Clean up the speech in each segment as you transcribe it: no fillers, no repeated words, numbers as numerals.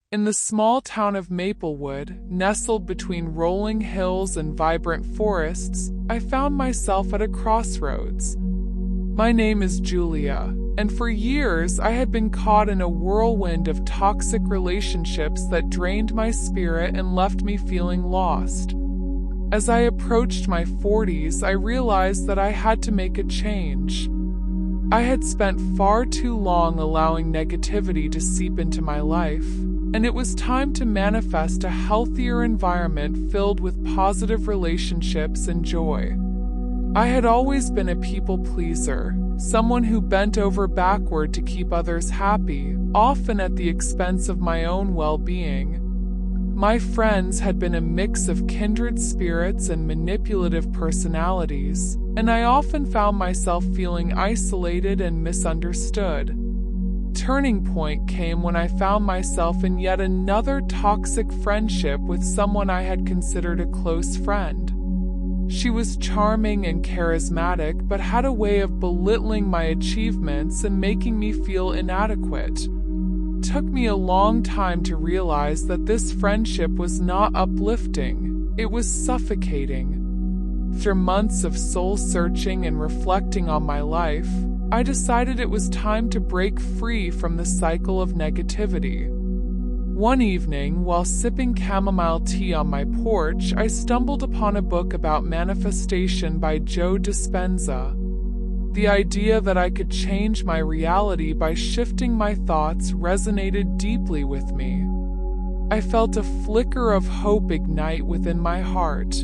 In the small town of Maplewood, nestled between rolling hills and vibrant forests, I found myself at a crossroads. My name is Julia, and for years I had been caught in a whirlwind of toxic relationships that drained my spirit and left me feeling lost. As I approached my 40s, I realized that I had to make a change. I had spent far too long allowing negativity to seep into my life, and it was time to manifest a healthier environment filled with positive relationships and joy. I had always been a people pleaser, someone who bent over backward to keep others happy, often at the expense of my own well-being. My friends had been a mix of kindred spirits and manipulative personalities, and I often found myself feeling isolated and misunderstood. Turning point came when I found myself in yet another toxic friendship with someone I had considered a close friend. She was charming and charismatic, but had a way of belittling my achievements and making me feel inadequate. It took me a long time to realize that this friendship was not uplifting, it was suffocating. After months of soul-searching and reflecting on my life, I decided it was time to break free from the cycle of negativity. One evening, while sipping chamomile tea on my porch, I stumbled upon a book about manifestation by Joe Dispenza. The idea that I could change my reality by shifting my thoughts resonated deeply with me. I felt a flicker of hope ignite within my heart.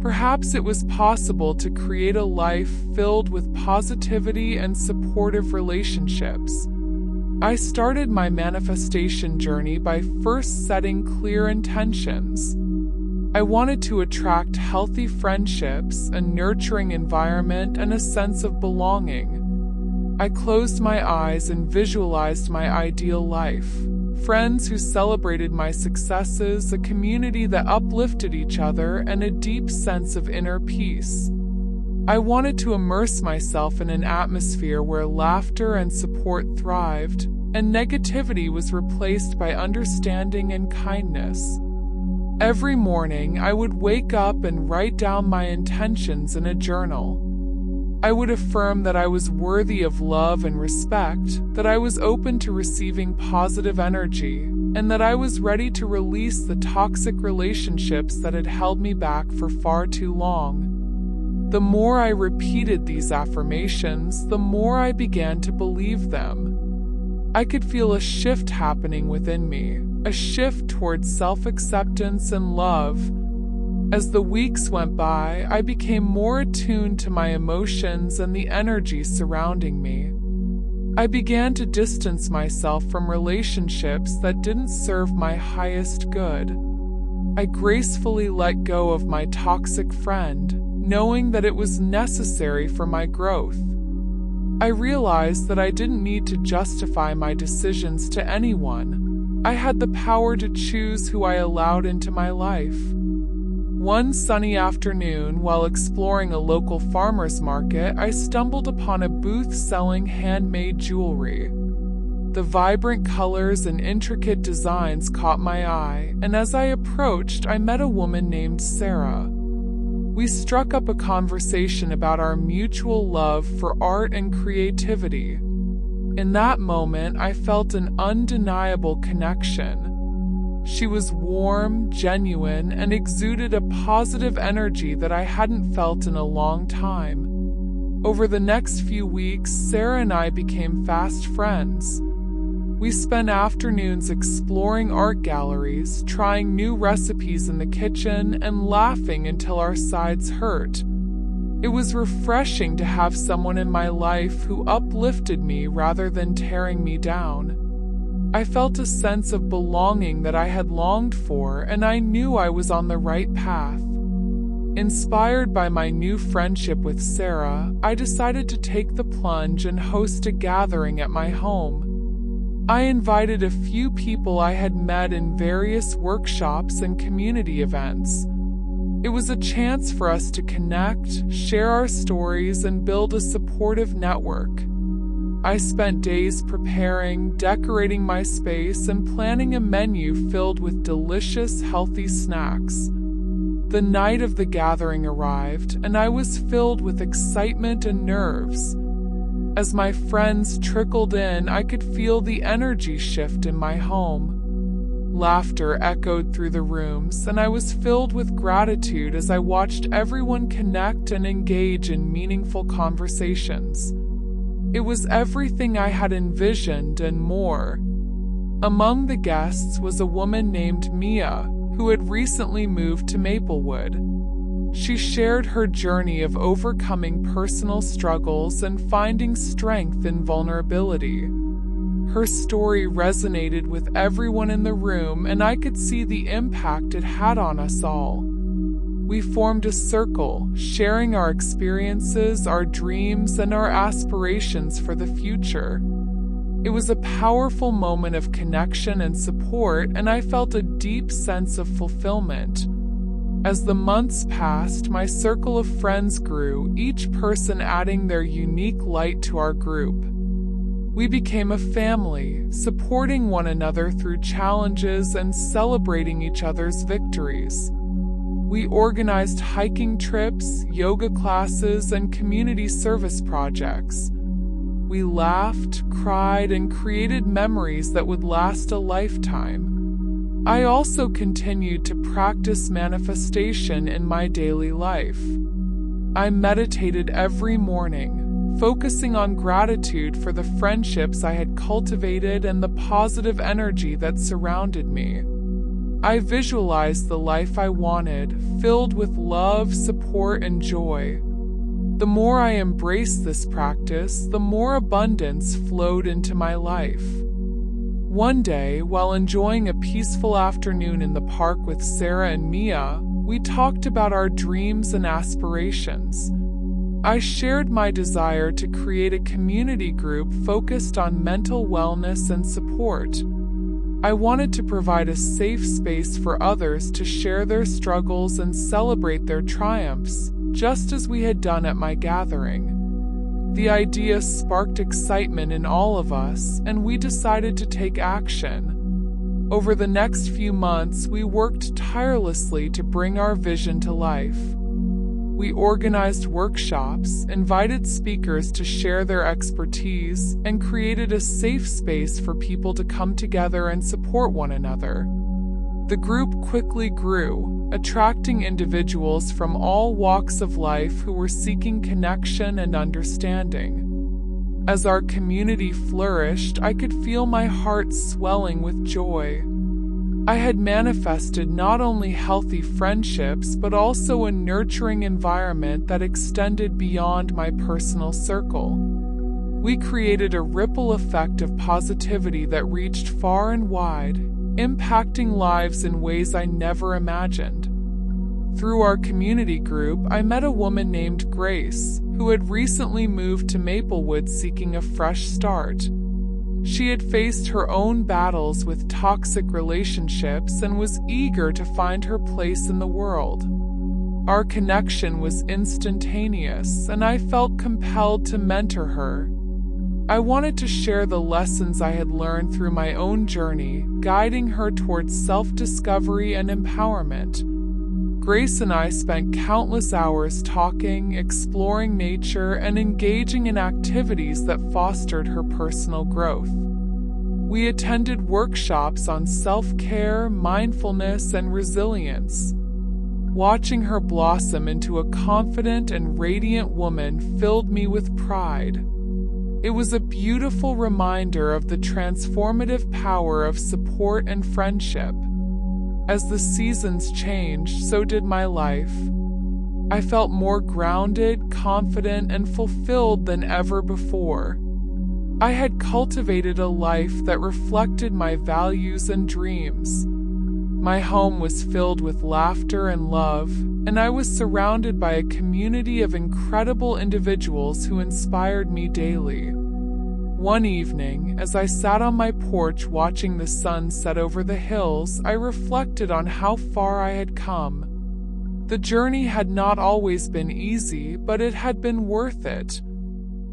Perhaps it was possible to create a life filled with positivity and supportive relationships. I started my manifestation journey by first setting clear intentions. I wanted to attract healthy friendships, a nurturing environment, and a sense of belonging. I closed my eyes and visualized my ideal life. Friends who celebrated my successes, a community that uplifted each other, and a deep sense of inner peace. I wanted to immerse myself in an atmosphere where laughter and support thrived, and negativity was replaced by understanding and kindness. Every morning, I would wake up and write down my intentions in a journal. I would affirm that I was worthy of love and respect, that I was open to receiving positive energy, and that I was ready to release the toxic relationships that had held me back for far too long. The more I repeated these affirmations, the more I began to believe them. I could feel a shift happening within me, a shift towards self-acceptance and love. As the weeks went by, I became more attuned to my emotions and the energy surrounding me. I began to distance myself from relationships that didn't serve my highest good. I gracefully let go of my toxic friend, knowing that it was necessary for my growth. I realized that I didn't need to justify my decisions to anyone. I had the power to choose who I allowed into my life. One sunny afternoon, while exploring a local farmer's market, I stumbled upon a booth selling handmade jewelry. The vibrant colors and intricate designs caught my eye, and as I approached, I met a woman named Sarah. We struck up a conversation about our mutual love for art and creativity. In that moment, I felt an undeniable connection. She was warm, genuine, and exuded a positive energy that I hadn't felt in a long time. Over the next few weeks, Sarah and I became fast friends. We spent afternoons exploring art galleries, trying new recipes in the kitchen, and laughing until our sides hurt. It was refreshing to have someone in my life who uplifted me rather than tearing me down. I felt a sense of belonging that I had longed for, and I knew I was on the right path. Inspired by my new friendship with Sarah, I decided to take the plunge and host a gathering at my home. I invited a few people I had met in various workshops and community events. It was a chance for us to connect, share our stories, and build a supportive network. I spent days preparing, decorating my space, and planning a menu filled with delicious, healthy snacks. The night of the gathering arrived, and I was filled with excitement and nerves. As my friends trickled in, I could feel the energy shift in my home. Laughter echoed through the rooms, and I was filled with gratitude as I watched everyone connect and engage in meaningful conversations. It was everything I had envisioned and more. Among the guests was a woman named Mia, who had recently moved to Maplewood. She shared her journey of overcoming personal struggles and finding strength in vulnerability. Her story resonated with everyone in the room, and I could see the impact it had on us all. We formed a circle, sharing our experiences, our dreams, and our aspirations for the future. It was a powerful moment of connection and support, and I felt a deep sense of fulfillment. As the months passed, my circle of friends grew, each person adding their unique light to our group. We became a family, supporting one another through challenges and celebrating each other's victories. We organized hiking trips, yoga classes, and community service projects. We laughed, cried, and created memories that would last a lifetime. I also continued to practice manifestation in my daily life. I meditated every morning, focusing on gratitude for the friendships I had cultivated and the positive energy that surrounded me. I visualized the life I wanted, filled with love, support, and joy. The more I embraced this practice, the more abundance flowed into my life. One day, while enjoying a peaceful afternoon in the park with Sarah and Mia, we talked about our dreams and aspirations. I shared my desire to create a community group focused on mental wellness and support. I wanted to provide a safe space for others to share their struggles and celebrate their triumphs, just as we had done at my gathering. The idea sparked excitement in all of us, and we decided to take action. Over the next few months, we worked tirelessly to bring our vision to life. We organized workshops, invited speakers to share their expertise, and created a safe space for people to come together and support one another. The group quickly grew, attracting individuals from all walks of life who were seeking connection and understanding. As our community flourished, I could feel my heart swelling with joy. I had manifested not only healthy friendships, but also a nurturing environment that extended beyond my personal circle. We created a ripple effect of positivity that reached far and wide, impacting lives in ways I never imagined. Through our community group, I met a woman named Grace, who had recently moved to Maplewood seeking a fresh start. She had faced her own battles with toxic relationships and was eager to find her place in the world. Our connection was instantaneous, and I felt compelled to mentor her. I wanted to share the lessons I had learned through my own journey, guiding her towards self-discovery and empowerment. Grace and I spent countless hours talking, exploring nature, and engaging in activities that fostered her personal growth. We attended workshops on self-care, mindfulness, and resilience. Watching her blossom into a confident and radiant woman filled me with pride. It was a beautiful reminder of the transformative power of support and friendship. As the seasons changed, so did my life. I felt more grounded, confident, and fulfilled than ever before. I had cultivated a life that reflected my values and dreams. My home was filled with laughter and love, and I was surrounded by a community of incredible individuals who inspired me daily. One evening, as I sat on my porch watching the sun set over the hills, I reflected on how far I had come. The journey had not always been easy, but it had been worth it.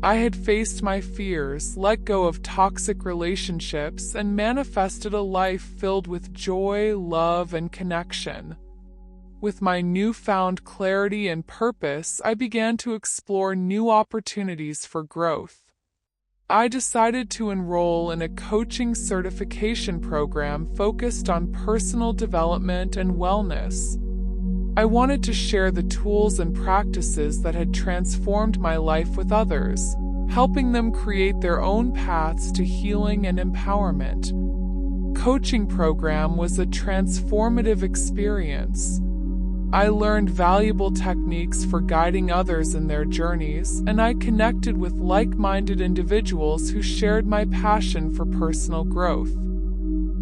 I had faced my fears, let go of toxic relationships, and manifested a life filled with joy, love, and connection. With my newfound clarity and purpose, I began to explore new opportunities for growth. I decided to enroll in a coaching certification program focused on personal development and wellness. I wanted to share the tools and practices that had transformed my life with others, helping them create their own paths to healing and empowerment. Coaching program was a transformative experience. I learned valuable techniques for guiding others in their journeys, and I connected with like-minded individuals who shared my passion for personal growth.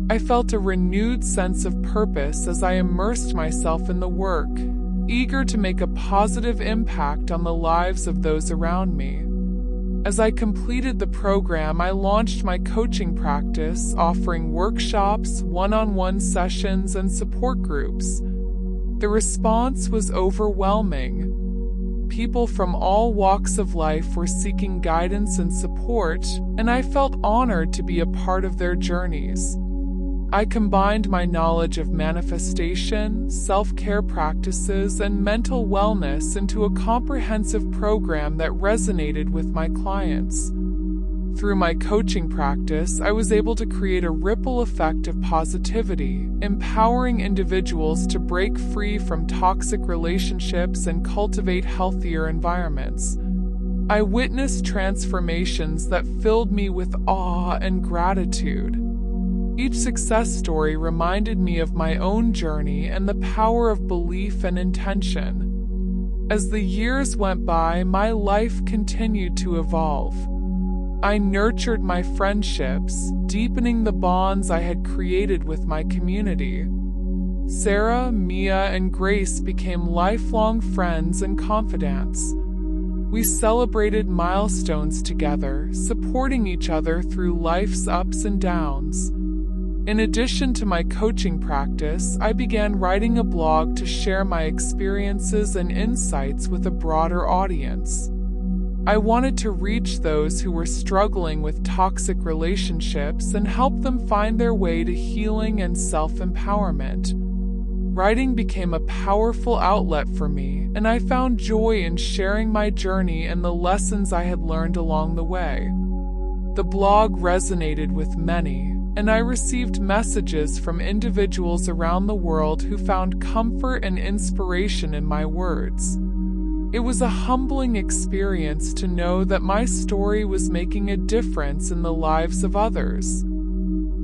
I felt a renewed sense of purpose as I immersed myself in the work, eager to make a positive impact on the lives of those around me. As I completed the program, I launched my coaching practice, offering workshops, one-on-one sessions, and support groups. The response was overwhelming. People from all walks of life were seeking guidance and support, and I felt honored to be a part of their journeys. I combined my knowledge of manifestation, self-care practices, and mental wellness into a comprehensive program that resonated with my clients. Through my coaching practice, I was able to create a ripple effect of positivity, empowering individuals to break free from toxic relationships and cultivate healthier environments. I witnessed transformations that filled me with awe and gratitude. Each success story reminded me of my own journey and the power of belief and intention. As the years went by, my life continued to evolve. I nurtured my friendships, deepening the bonds I had created with my community. Sarah, Mia, and Grace became lifelong friends and confidants. We celebrated milestones together, supporting each other through life's ups and downs. In addition to my coaching practice, I began writing a blog to share my experiences and insights with a broader audience. I wanted to reach those who were struggling with toxic relationships and help them find their way to healing and self-empowerment. Writing became a powerful outlet for me, and I found joy in sharing my journey and the lessons I had learned along the way. The blog resonated with many, and I received messages from individuals around the world who found comfort and inspiration in my words. It was a humbling experience to know that my story was making a difference in the lives of others.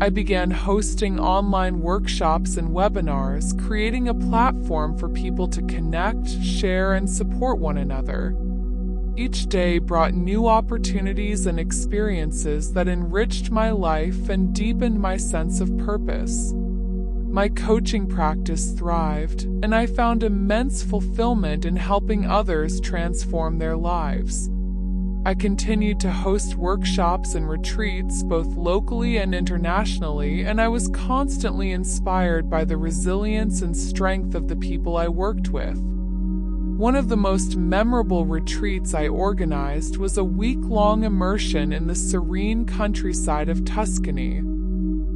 I began hosting online workshops and webinars, creating a platform for people to connect, share, and support one another. Each day brought new opportunities and experiences that enriched my life and deepened my sense of purpose. My coaching practice thrived, and I found immense fulfillment in helping others transform their lives. I continued to host workshops and retreats both locally and internationally, and I was constantly inspired by the resilience and strength of the people I worked with. One of the most memorable retreats I organized was a week-long immersion in the serene countryside of Tuscany.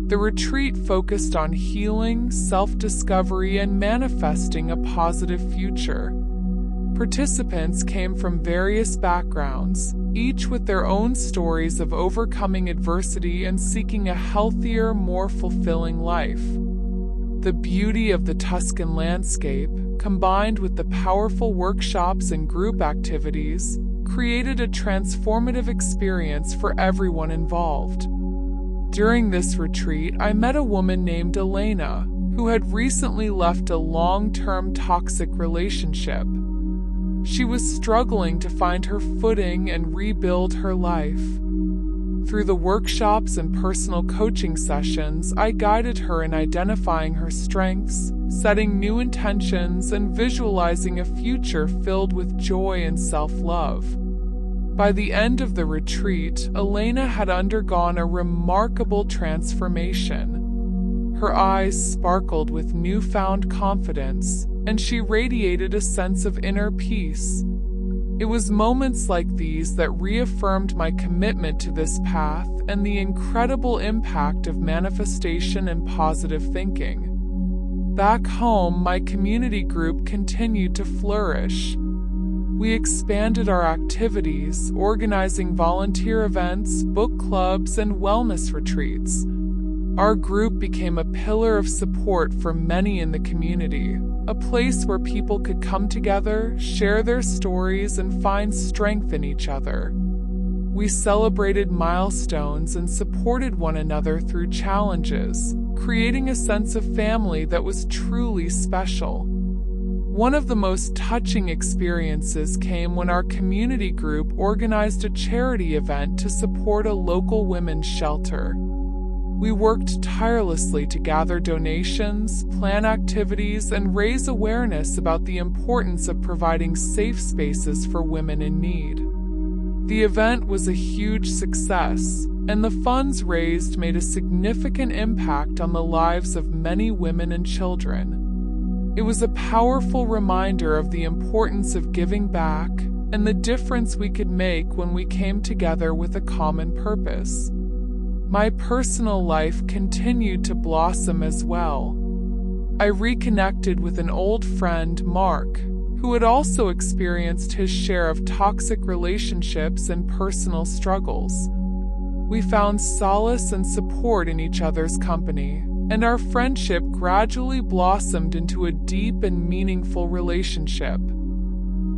The retreat focused on healing, self-discovery, and manifesting a positive future. Participants came from various backgrounds, each with their own stories of overcoming adversity and seeking a healthier, more fulfilling life. The beauty of the Tuscan landscape, combined with the powerful workshops and group activities, created a transformative experience for everyone involved. During this retreat, I met a woman named Elena, who had recently left a long-term toxic relationship. She was struggling to find her footing and rebuild her life. Through the workshops and personal coaching sessions, I guided her in identifying her strengths, setting new intentions, and visualizing a future filled with joy and self-love. By the end of the retreat, Elena had undergone a remarkable transformation. Her eyes sparkled with newfound confidence, and she radiated a sense of inner peace. It was moments like these that reaffirmed my commitment to this path and the incredible impact of manifestation and positive thinking. Back home, my community group continued to flourish. We expanded our activities, organizing volunteer events, book clubs, and wellness retreats. Our group became a pillar of support for many in the community, a place where people could come together, share their stories, and find strength in each other. We celebrated milestones and supported one another through challenges, creating a sense of family that was truly special. One of the most touching experiences came when our community group organized a charity event to support a local women's shelter. We worked tirelessly to gather donations, plan activities, and raise awareness about the importance of providing safe spaces for women in need. The event was a huge success, and the funds raised made a significant impact on the lives of many women and children. It was a powerful reminder of the importance of giving back and the difference we could make when we came together with a common purpose. My personal life continued to blossom as well. I reconnected with an old friend, Mark, who had also experienced his share of toxic relationships and personal struggles. We found solace and support in each other's company, and our friendship gradually blossomed into a deep and meaningful relationship.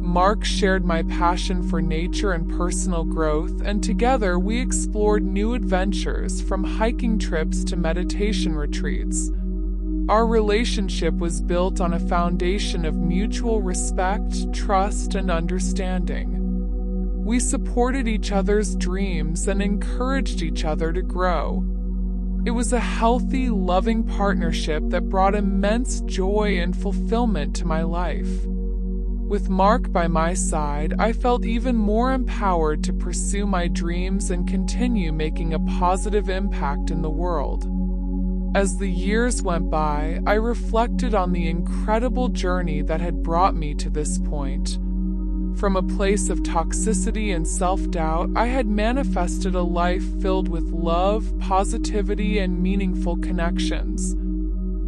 Mark shared my passion for nature and personal growth, and together we explored new adventures from hiking trips to meditation retreats. Our relationship was built on a foundation of mutual respect, trust, and understanding. We supported each other's dreams and encouraged each other to grow. It was a healthy, loving partnership that brought immense joy and fulfillment to my life. With Mark by my side, I felt even more empowered to pursue my dreams and continue making a positive impact in the world. As the years went by, I reflected on the incredible journey that had brought me to this point. From a place of toxicity and self-doubt, I had manifested a life filled with love, positivity, and meaningful connections.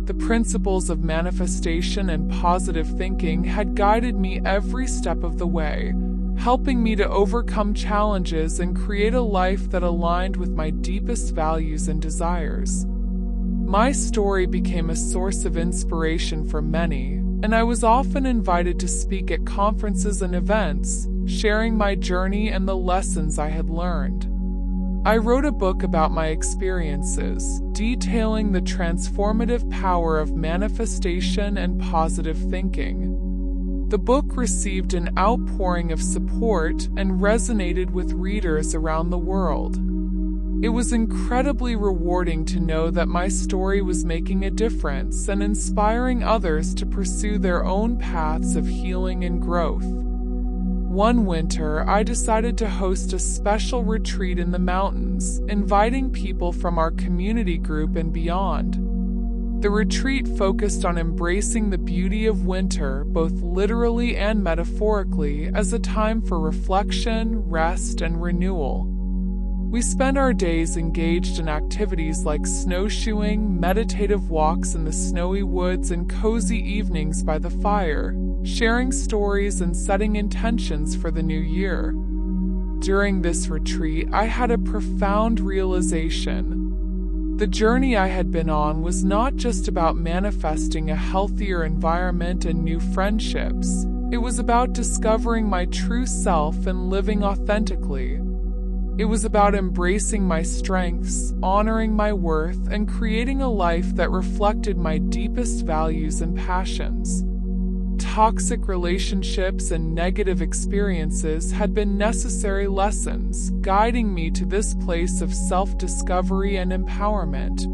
The principles of manifestation and positive thinking had guided me every step of the way, helping me to overcome challenges and create a life that aligned with my deepest values and desires. My story became a source of inspiration for many, and I was often invited to speak at conferences and events, sharing my journey and the lessons I had learned. I wrote a book about my experiences, detailing the transformative power of manifestation and positive thinking. The book received an outpouring of support and resonated with readers around the world. It was incredibly rewarding to know that my story was making a difference and inspiring others to pursue their own paths of healing and growth. One winter, I decided to host a special retreat in the mountains, inviting people from our community group and beyond. The retreat focused on embracing the beauty of winter, both literally and metaphorically, as a time for reflection, rest, and renewal. We spent our days engaged in activities like snowshoeing, meditative walks in the snowy woods, and cozy evenings by the fire, sharing stories and setting intentions for the new year. During this retreat, I had a profound realization. The journey I had been on was not just about manifesting a healthier environment and new friendships. It was about discovering my true self and living authentically. It was about embracing my strengths, honoring my worth, and creating a life that reflected my deepest values and passions. Toxic relationships and negative experiences had been necessary lessons, guiding me to this place of self-discovery and empowerment.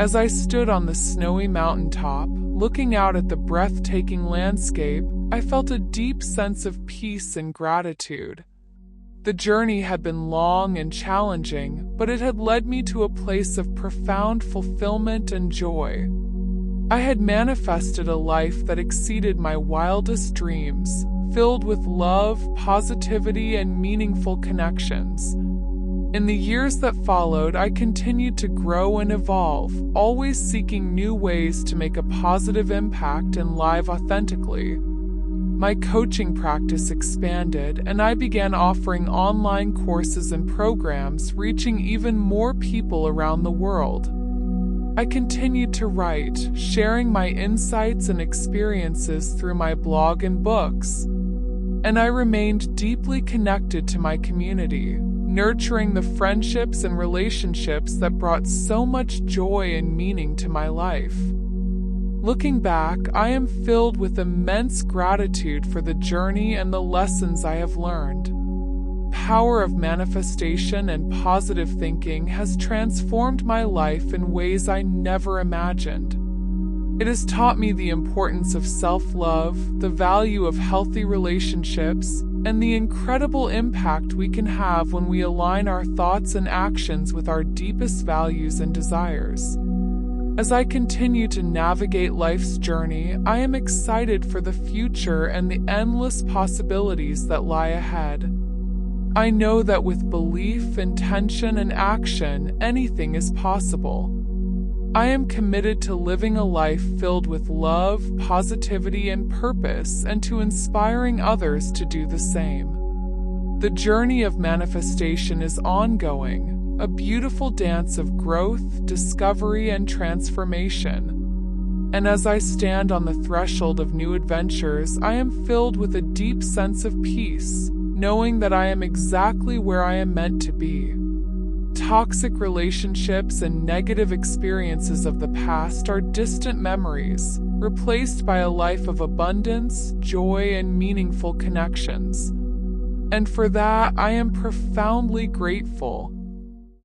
As I stood on the snowy mountaintop, looking out at the breathtaking landscape, I felt a deep sense of peace and gratitude. The journey had been long and challenging, but it had led me to a place of profound fulfillment and joy. I had manifested a life that exceeded my wildest dreams, filled with love, positivity, and meaningful connections. In the years that followed, I continued to grow and evolve, always seeking new ways to make a positive impact and live authentically. My coaching practice expanded, and I began offering online courses and programs, reaching even more people around the world. I continued to write, sharing my insights and experiences through my blog and books. And I remained deeply connected to my community, nurturing the friendships and relationships that brought so much joy and meaning to my life. Looking back, I am filled with immense gratitude for the journey and the lessons I have learned. Power of manifestation and positive thinking has transformed my life in ways I never imagined. It has taught me the importance of self-love, the value of healthy relationships, and the incredible impact we can have when we align our thoughts and actions with our deepest values and desires. As I continue to navigate life's journey, I am excited for the future and the endless possibilities that lie ahead. I know that with belief, intention, and action, anything is possible. I am committed to living a life filled with love, positivity, and purpose, and to inspiring others to do the same. The journey of manifestation is ongoing, a beautiful dance of growth, discovery, and transformation. And as I stand on the threshold of new adventures, I am filled with a deep sense of peace, knowing that I am exactly where I am meant to be. Toxic relationships and negative experiences of the past are distant memories, replaced by a life of abundance, joy, and meaningful connections. And for that, I am profoundly grateful.